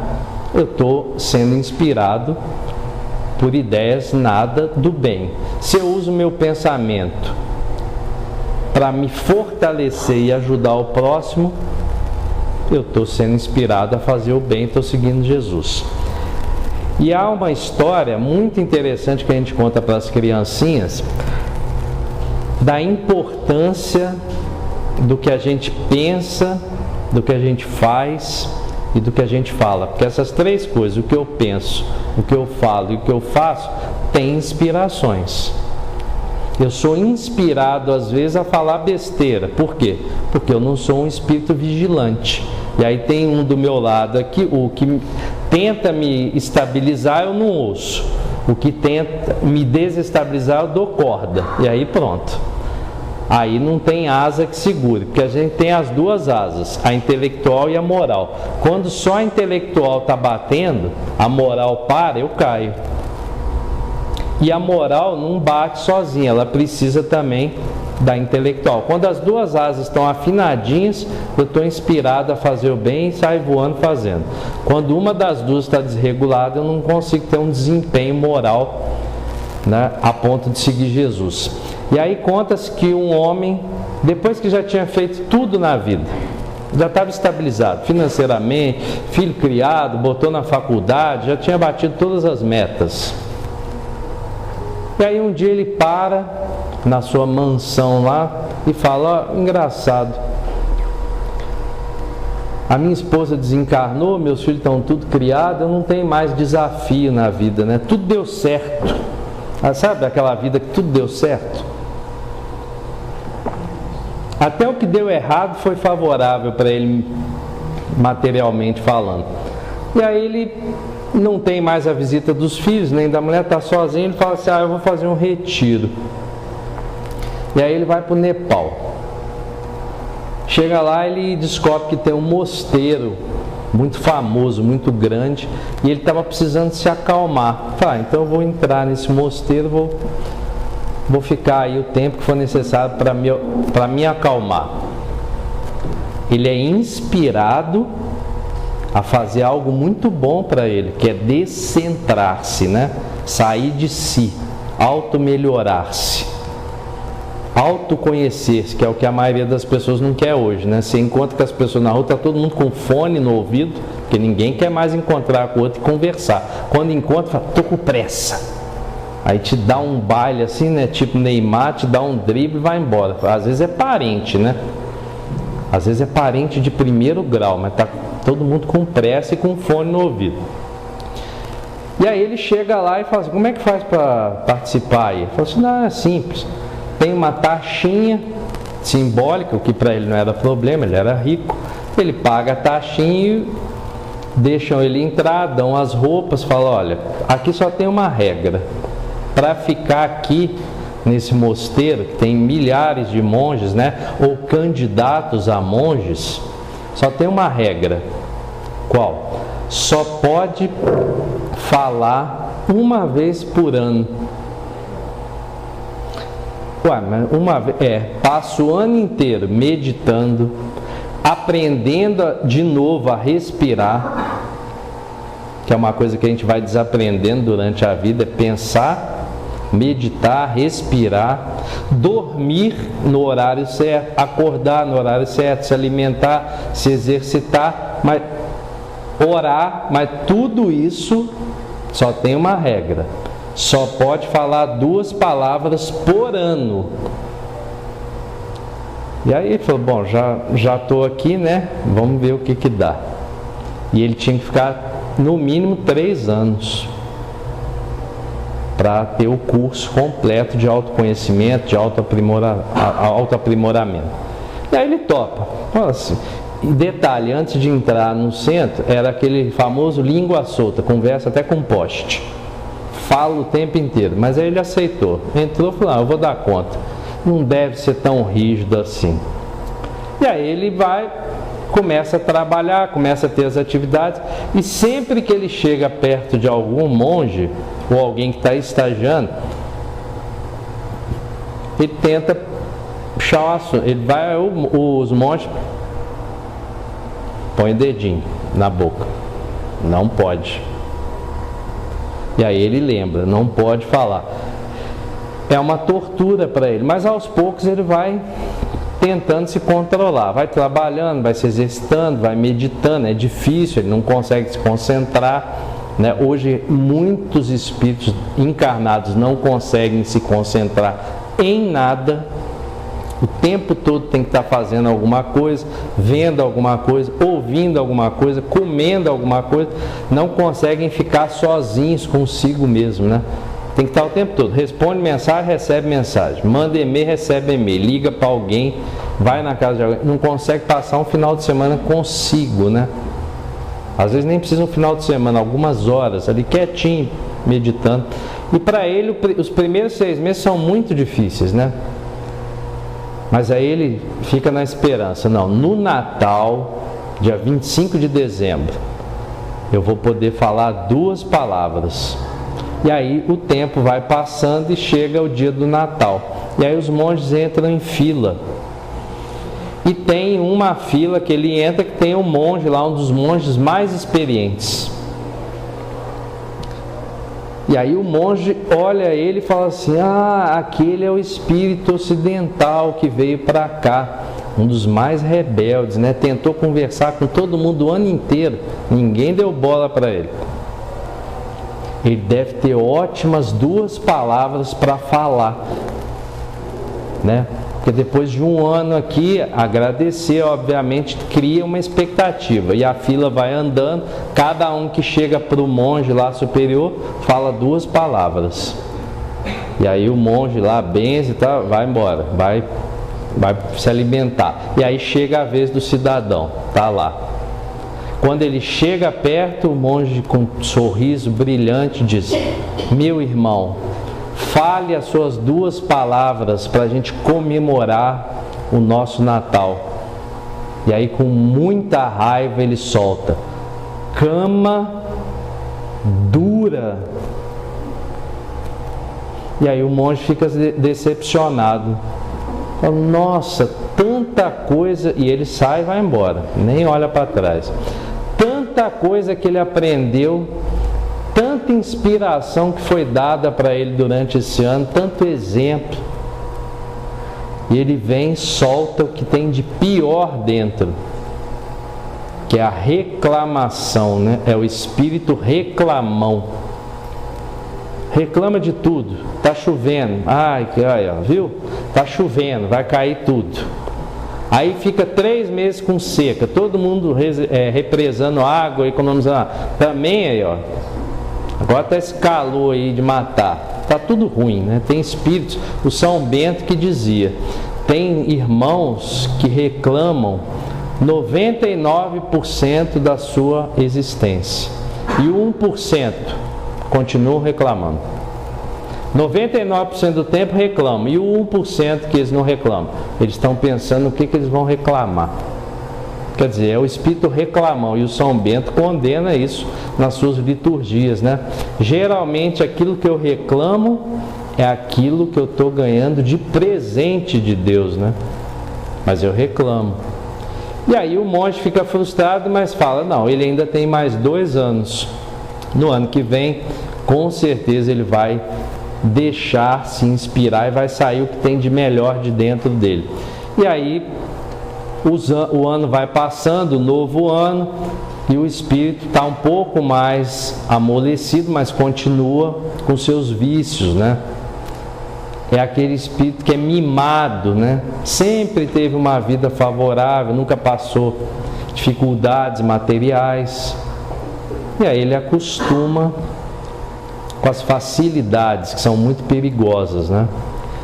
eu estou sendo inspirado por ideias nada do bem. Se eu uso meu pensamento para me fortalecer e ajudar o próximo, eu estou sendo inspirado a fazer o bem, estou seguindo Jesus. E há uma história muito interessante que a gente conta para as criancinhas da importância do que a gente pensa, do que a gente faz e do que a gente fala. Porque essas 3 coisas, o que eu penso, o que eu falo e o que eu faço, tem inspirações. Eu sou inspirado às vezes a falar besteira. Por quê? Porque eu não sou um espírito vigilante. E aí tem um do meu lado aqui, o que tenta me estabilizar eu não ouço. O que tenta me desestabilizar eu dou corda. E aí pronto. Aí não tem asa que segure, porque a gente tem as 2 asas, a intelectual e a moral. Quando só a intelectual está batendo, a moral para, eu caio. E a moral não bate sozinha, ela precisa também da intelectual. Quando as 2 asas estão afinadinhas, eu estou inspirado a fazer o bem e saio voando fazendo. Quando uma das 2 está desregulada, eu não consigo ter um desempenho moral, né, a ponto de seguir Jesus. E aí conta-se que um homem, depois que já tinha feito tudo na vida, já estava estabilizado financeiramente, filho criado, botou na faculdade, já tinha batido todas as metas. E aí um dia ele para na sua mansão lá e fala: ó, engraçado, a minha esposa desencarnou, meus filhos estão tudo criados, eu não tenho mais desafio na vida, né? Tudo deu certo. Sabe aquela vida que tudo deu certo? Até o que deu errado foi favorável para ele, materialmente falando. E aí ele não tem mais a visita dos filhos, nem da mulher, está sozinho. Ele fala assim: eu vou fazer um retiro. E aí ele vai para o Nepal. Chega lá, ele descobre que tem um mosteiro muito famoso, muito grande, e ele estava precisando se acalmar. Então eu vou entrar nesse mosteiro, vou ficar aí o tempo que for necessário para me acalmar. Ele é inspirado a fazer algo muito bom para ele, que é descentrar-se, né? Sair de si, auto-melhorar-se, autoconhecer-se, que é o que a maioria das pessoas não quer hoje, né? Você encontra com as pessoas na rua, está todo mundo com fone no ouvido, porque ninguém quer mais encontrar com o outro e conversar. Quando encontra, fala: tô com pressa. Aí te dá um baile assim, né? Tipo Neymar, te dá um drible e vai embora. Às vezes é parente, né? Às vezes é parente de 1º grau, mas tá todo mundo com pressa e com fone no ouvido. E aí ele chega lá e fala assim: como é que faz para participar aí? Ele fala assim: não, é simples. Tem uma taxinha simbólica, o que para ele não era problema, ele era rico. Ele paga a taxinha e deixam ele entrar, dão as roupas, falam: olha, aqui só tem uma regra. Para ficar aqui nesse mosteiro, que tem milhares de monges, né, ou candidatos a monges, Só tem uma regra. Qual? Só pode falar uma vez por ano. Ué, mas passa o ano inteiro meditando, aprendendo de novo a respirar, que é uma coisa que a gente vai desaprendendo durante a vida, é pensar, meditar, respirar, dormir no horário certo, acordar no horário certo, se alimentar, se exercitar, mas orar, mas tudo isso só tem uma regra. Só pode falar 2 palavras por ano. E aí ele falou, bom, já estou aqui, né? Vamos ver o que dá. E ele tinha que ficar no mínimo 3 anos para ter o curso completo de autoconhecimento, de autoaprimoramento. E aí ele topa. Assim, e detalhe, antes de entrar no centro, era aquele famoso língua solta, conversa até com poste. Fala o tempo inteiro, mas aí ele aceitou. Entrou e falou, eu vou dar conta. Não deve ser tão rígido assim. E aí ele começa a trabalhar, começa a ter as atividades, e sempre que ele chega perto de algum monge, ou alguém que está estagiando, ele tenta puxar o assunto. Ele vai, os monges põe o dedinho na boca. Não pode. E aí ele lembra, não pode falar. É uma tortura para ele, mas aos poucos ele vai tentando se controlar, vai trabalhando, vai se exercitando, vai meditando. É difícil, ele não consegue se concentrar, né? Hoje muitos espíritos encarnados não conseguem se concentrar em nada. O tempo todo tem que estar fazendo alguma coisa, vendo alguma coisa, ouvindo alguma coisa, comendo alguma coisa. Não conseguem ficar sozinhos consigo mesmo, né? Tem que estar o tempo todo. Responde mensagem, recebe mensagem. Manda e-mail, recebe e-mail. Liga para alguém, vai na casa de alguém. Não consegue passar um final de semana consigo, né? Às vezes nem precisa um final de semana, algumas horas ali quietinho, meditando. E para ele, os primeiros 6 meses são muito difíceis, né? Mas aí ele fica na esperança, não, no Natal, dia 25 de dezembro, eu vou poder falar 2 palavras. E aí o tempo vai passando e chega o dia do Natal. E aí os monges entram em fila. E tem uma fila que ele entra que tem um monge lá, um dos monges mais experientes. E aí o monge olha ele e fala assim, aquele é o espírito ocidental que veio para cá, um dos mais rebeldes, né? Tentou conversar com todo mundo o ano inteiro, ninguém deu bola para ele. Ele deve ter ótimas 2 palavras para falar, né? Porque depois de um ano aqui, agradecer, obviamente, cria uma expectativa. E a fila vai andando, cada um que chega para o monge lá superior, fala 2 palavras. E aí o monge lá, benze e tal, vai embora, vai se alimentar. E aí chega a vez do cidadão, tá lá. Quando ele chega perto, o monge com um sorriso brilhante diz, meu irmão, fale as suas 2 palavras para a gente comemorar o nosso Natal. E aí com muita raiva ele solta, cama dura. E aí o monge fica decepcionado. Fala, nossa, tanta coisa. E ele sai e vai embora, nem olha para trás. Tanta coisa que ele aprendeu, tanta inspiração que foi dada para ele durante esse ano, tanto exemplo. E ele vem e solta o que tem de pior dentro, que é a reclamação, né? É o espírito reclamão. Reclama de tudo. Tá chovendo. Viu? Tá chovendo, vai cair tudo. Aí fica 3 meses com seca, todo mundo represando água, economizando água. Também aí, ó. Agora está esse calor aí de matar. Está tudo ruim, né? Tem espíritos. O São Bento que dizia, tem irmãos que reclamam 99% da sua existência. E o 1% continuam reclamando. 99% do tempo reclamam. E o 1% que eles não reclamam, eles estão pensando no que eles vão reclamar. Quer dizer, é o espírito reclamão, e o São Bento condena isso nas suas liturgias, né? Geralmente aquilo que eu reclamo é aquilo que eu estou ganhando de presente de Deus, né? Mas eu reclamo. E aí o monge fica frustrado, mas fala, não, ele ainda tem mais 2 anos. No ano que vem, com certeza ele vai deixar se inspirar e vai sair o que tem de melhor de dentro dele. E aí o ano vai passando, o novo ano, e o espírito está um pouco mais amolecido, mas continua com seus vícios, né? É aquele espírito que é mimado, né? Sempre teve uma vida favorável, nunca passou dificuldades materiais. E aí ele acostuma com as facilidades, que são muito perigosas, né?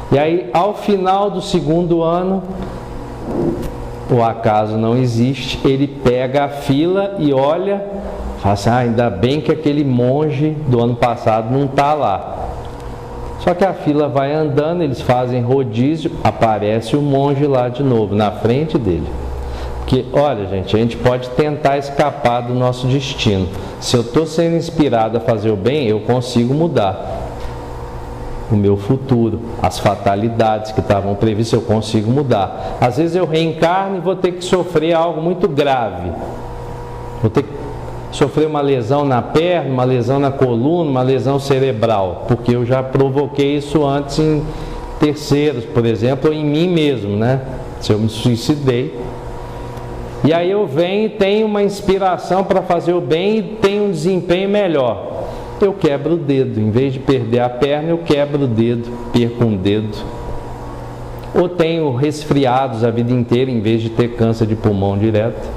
E aí, ao final do 2º ano, o acaso não existe, ele pega a fila e olha, fala assim, ainda bem que aquele monge do ano passado não está lá. Só que a fila vai andando, eles fazem rodízio, aparece o monge lá de novo, na frente dele. Porque, olha gente, a gente pode tentar escapar do nosso destino. Se eu estou sendo inspirado a fazer o bem, eu consigo mudar o meu futuro. As fatalidades que estavam previstas, eu consigo mudar. Às vezes eu reencarno e vou ter que sofrer algo muito grave. Vou ter que sofrer uma lesão na perna, uma lesão na coluna, uma lesão cerebral, porque eu já provoquei isso antes em terceiros, por exemplo, ou em mim mesmo, né? Se eu me suicidei. E aí eu venho e tenho uma inspiração para fazer o bem e tenho um desempenho melhor. Eu quebro o dedo, em vez de perder a perna, eu quebro o dedo, perco um dedo. Ou tenho resfriados a vida inteira, em vez de ter câncer de pulmão direto.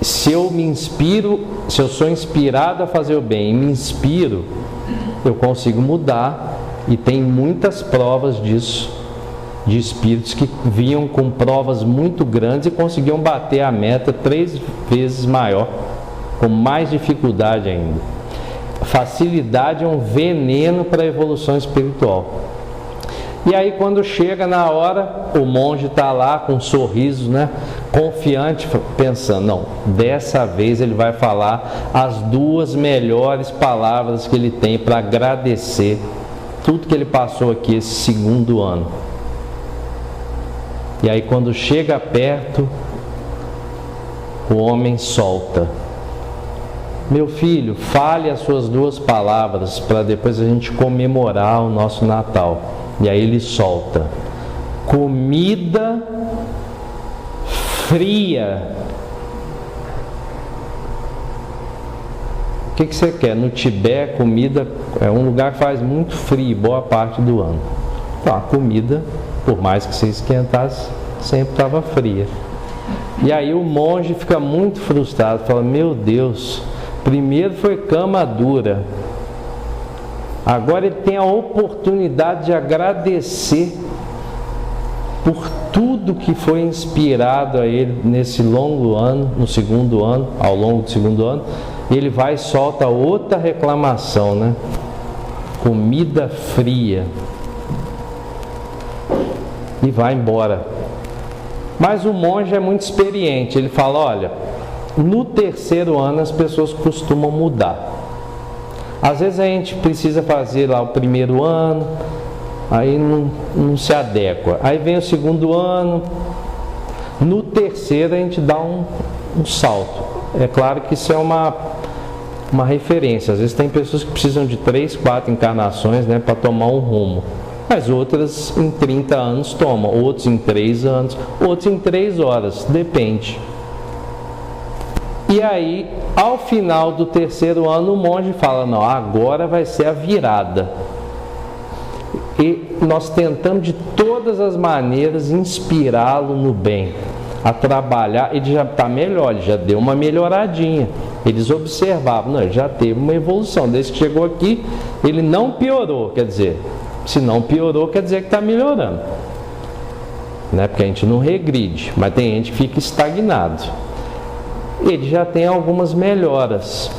Se eu me inspiro, se eu sou inspirado a fazer o bem e me inspiro, eu consigo mudar, e tem muitas provas disso, de espíritos que vinham com provas muito grandes e conseguiam bater a meta 3 vezes maior, com mais dificuldade ainda. Facilidade é um veneno para a evolução espiritual. E aí quando chega na hora, o monge está lá com um sorriso, né, confiante, pensando, não, dessa vez ele vai falar as 2 melhores palavras que ele tem para agradecer tudo que ele passou aqui esse 2º ano. E aí quando chega perto, o homem solta. Meu filho, fale as suas 2 palavras para depois a gente comemorar o nosso Natal. E aí ele solta: comida fria. O que você quer? No Tibete, comida é um lugar que faz muito frio, boa parte do ano. Então, a comida, por mais que você esquentasse, sempre estava fria. E aí o monge fica muito frustrado, fala, meu Deus, primeiro foi cama dura, agora ele tem a oportunidade de agradecer por tudo que foi inspirado a ele nesse longo ano, no 2º ano, ao longo do 2º ano. Ele vai e solta outra reclamação, né? Comida fria. E vai embora. Mas o monge é muito experiente, ele fala, olha, no 3º ano as pessoas costumam mudar. Às vezes a gente precisa fazer lá o 1º ano, aí não se adequa. Aí vem o 2º ano, no 3º a gente dá um salto. É claro que isso é uma referência. Às vezes tem pessoas que precisam de 3, 4 encarnações, né, para tomar um rumo. Mas outras em 30 anos tomam, outros em 3 anos, outros em 3 horas, depende. E aí, ao final do 3º ano, o monge fala, não, agora vai ser a virada. E nós tentamos de todas as maneiras inspirá-lo no bem, a trabalhar. Ele já está melhor, ele já deu uma melhoradinha. Eles observavam, não, ele já teve uma evolução, desde que chegou aqui, ele não piorou, quer dizer, se não piorou, quer dizer que está melhorando, né? Porque a gente não regride, mas tem gente que fica estagnado. Ele já tem algumas melhoras,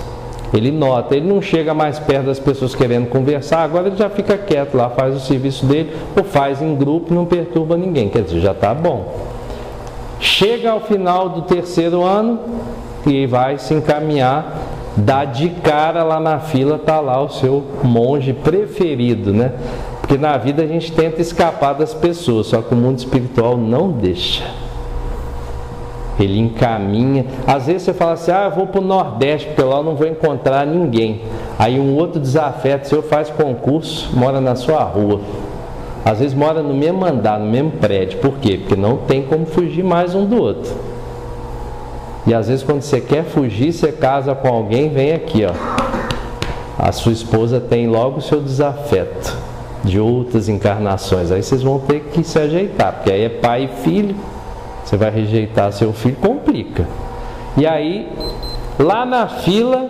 ele nota, ele não chega mais perto das pessoas querendo conversar, agora ele já fica quieto lá, faz o serviço dele, ou faz em grupo, não perturba ninguém, quer dizer, já está bom. Chega ao final do 3º ano e vai se encaminhar, dá de cara lá na fila, está lá o seu monge preferido, né? Porque na vida a gente tenta escapar das pessoas, só que o mundo espiritual não deixa. Ele encaminha. Às vezes você fala assim, eu vou para o Nordeste, porque lá eu não vou encontrar ninguém. Aí um outro desafeto seu faz concurso, mora na sua rua. Às vezes mora no mesmo andar, no mesmo prédio. Por quê? Porque não tem como fugir mais um do outro. E às vezes quando você quer fugir, você casa com alguém, vem aqui, ó. A sua esposa tem logo o seu desafeto de outras encarnações. Aí vocês vão ter que se ajeitar, porque aí é pai e filho. Você vai rejeitar seu filho, complica. E aí, lá na fila,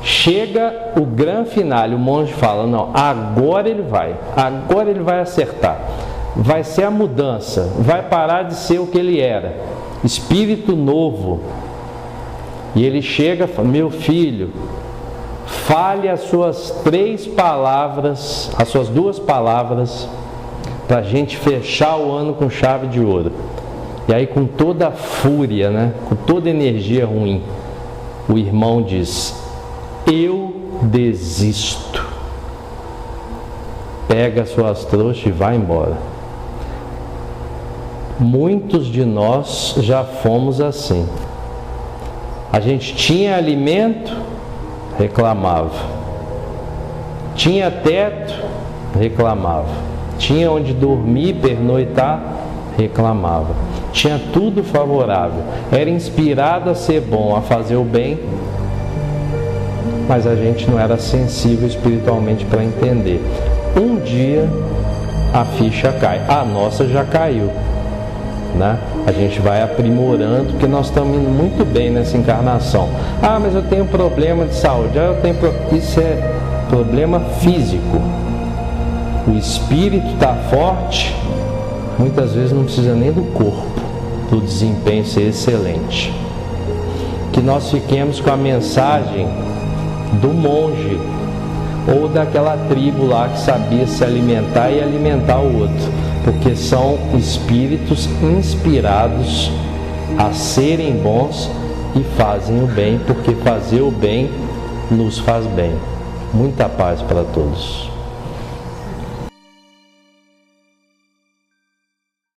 chega o grande finale. O monge fala, não, agora ele vai acertar. Vai ser a mudança, vai parar de ser o que ele era. Espírito novo. E ele chega e fala, meu filho, fale as suas 3 palavras, as suas 2 palavras, para a gente fechar o ano com chave de ouro. E aí, com toda a fúria, né, com toda a energia ruim, o irmão diz, eu desisto. Pega as suas trouxas e vai embora. Muitos de nós já fomos assim. A gente tinha alimento, reclamava. Tinha teto, reclamava. Tinha onde dormir, pernoitar, reclamava. Tinha tudo favorável. Era inspirado a ser bom, a fazer o bem, mas a gente não era sensível espiritualmente para entender. Um dia a ficha cai. A nossa já caiu, né? A gente vai aprimorando, porque nós estamos indo muito bem nessa encarnação. Mas eu tenho problema de saúde. Isso é problema físico. O espírito está forte, muitas vezes não precisa nem do corpo, do desempenho ser excelente. Que nós fiquemos com a mensagem do monge, ou daquela tribo lá que sabia se alimentar e alimentar o outro, porque são espíritos inspirados a serem bons e fazem o bem, porque fazer o bem nos faz bem. Muita paz para todos.